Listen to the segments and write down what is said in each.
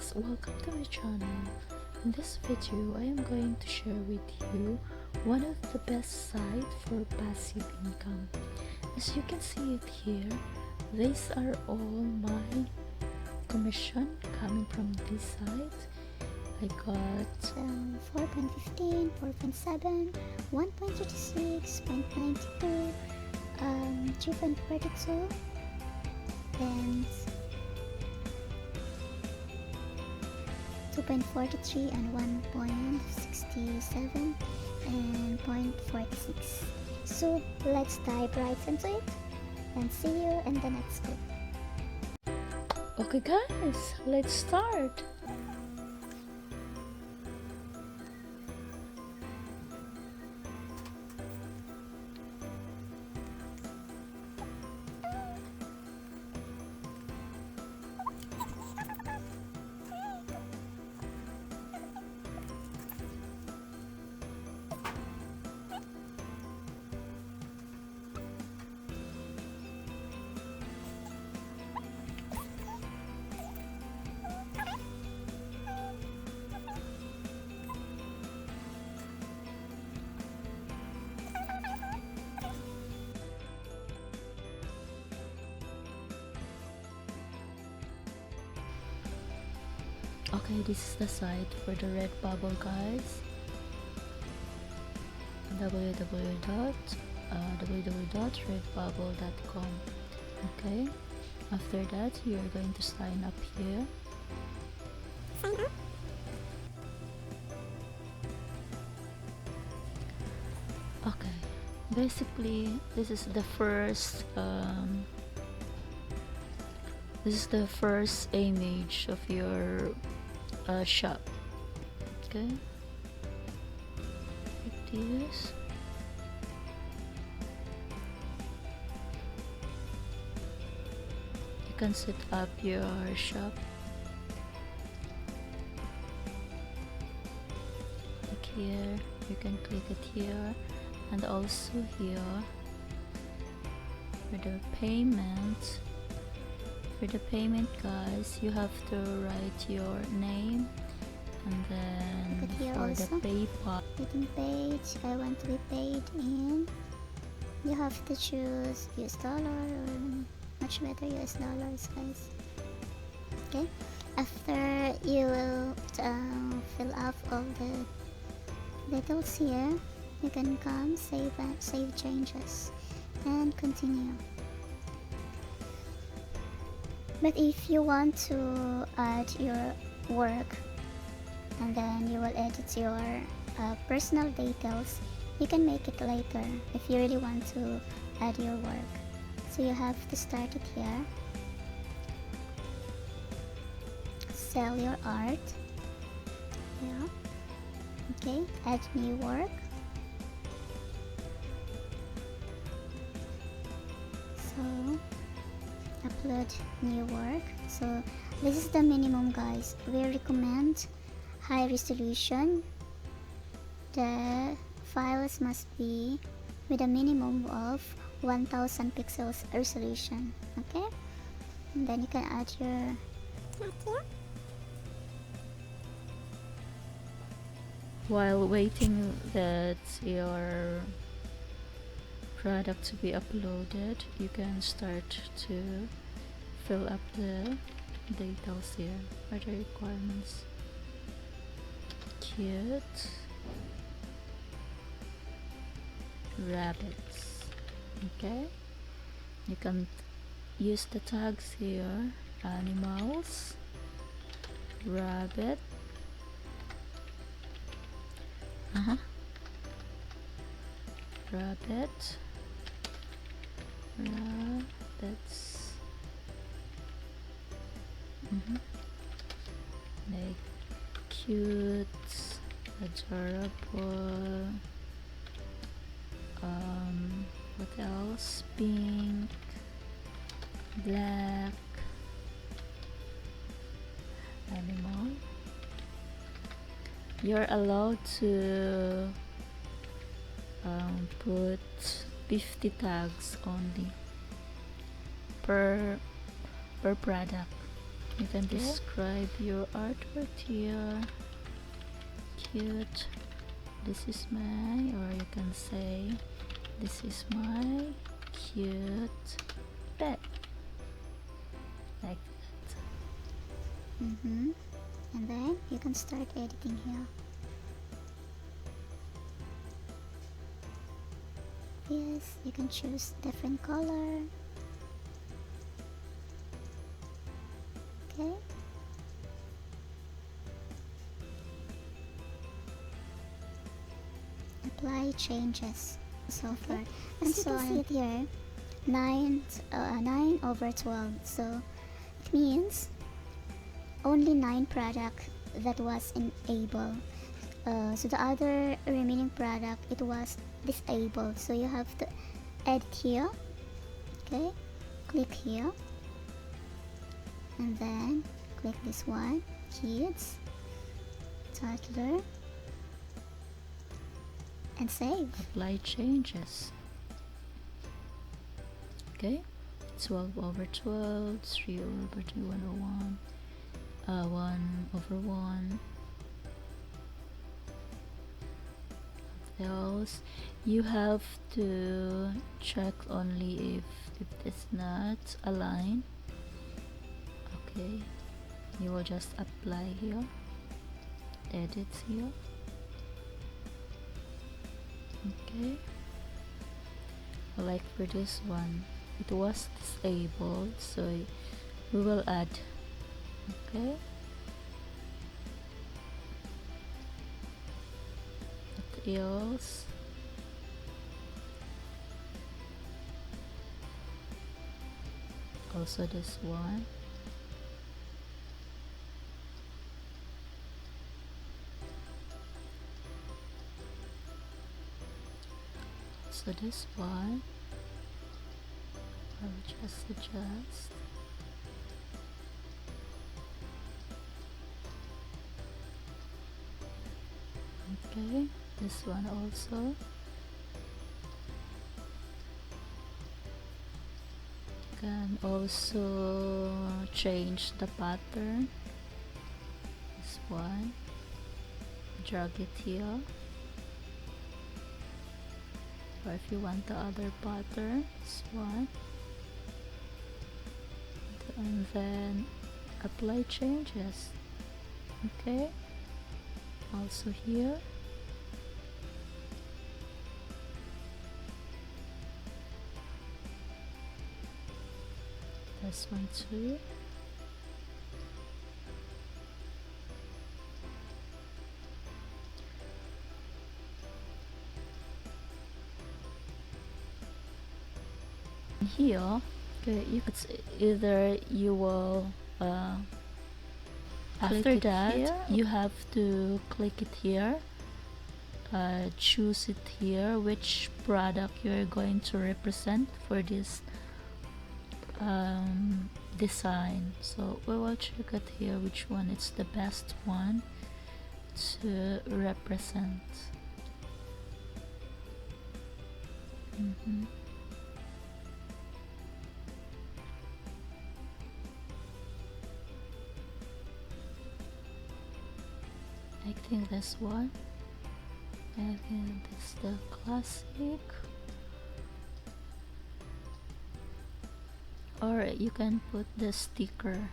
guys, welcome to my channel. In this video, I am going to share with you one of the best sites for passive income. As you can see it here, these are all my commission coming from this site. I got 4.15, 4.7, 1.36, 0.92, 2.42, and 2.43 and 1.67 and 0.46. So let's dive right into it and see you in the next clip. Okay guys, let's start. Okay, this is the site for the Redbubble, guys. www.redbubble.com. Okay, after that you are going to sign up here. Okay, basically this is the first image of your shop. Okay, like this. You can set up your shop like here. You can click it here, and also here for the payment. For the payment, guys, you have to write your name, and then for also, the PayPal, getting paid, I want to be paid in, you have to choose US dollar or much better US dollars, guys. Okay, after you will fill up all the details here, you can come save changes and continue. But if you want to add your work and then you will edit your personal details, you can make it later if you really want to add your work. So you have to start it here. Sell your art. Yeah. Okay, add new work. So upload new work. So this is the minimum, guys. We recommend high resolution. The files must be with a minimum of 1000 pixels resolution. Okay, and then you can add your while waiting that your product to be uploaded, you can start to fill up the details here or the requirements. Cute rabbits. Okay, you can use the tags here: animals, rabbit, rabbit, rabbits, like cute, adorable, what else, pink, black, animal. You're allowed to put 50 tags only per product. You can describe your artwork here. Cute. This is my, or you can say, this is my cute pet. Like that. And then you can start editing here. Yes, you can choose different color. Okay. Apply changes. So far. And so you can see it here. 9/12. So it means only 9 product that was enabled. So the other remaining product, it was disabled. So you have to edit here. Okay, click here, and then click this one, kids, toddler, and save. Apply changes. Okay, 12/12, 3/2, 101, 1/1. Else, you have to check only if it's not aligned. Okay, you will just apply here, edit here. Okay, like for this one, it was disabled, so we will add. Okay, what else? Also this one. So this one, I will just adjust. Okay, this one also. Can also change the pattern. This one, drag it here. Or if you want the other pattern, this one, and then apply changes. Okay, also here. This one too. Here, okay, it's either you will after that here, you have to click it here, choose it here which product you're going to represent for this design. So we will check it here which one is the best one to represent. I think this one. I think this the classic. Or you can put the sticker.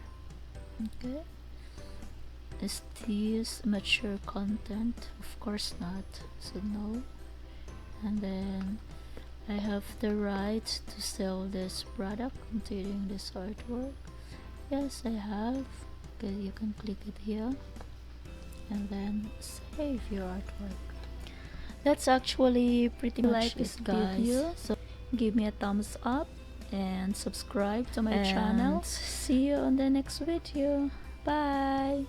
Okay. Is this mature content? Of course not. So no. And then I have the right to sell this product containing this artwork. Yes, I have. Okay, you can click it here and then save your artwork. That's actually pretty much it, guys. So give me a thumbs up and subscribe to my channel. See you on the next video. Bye.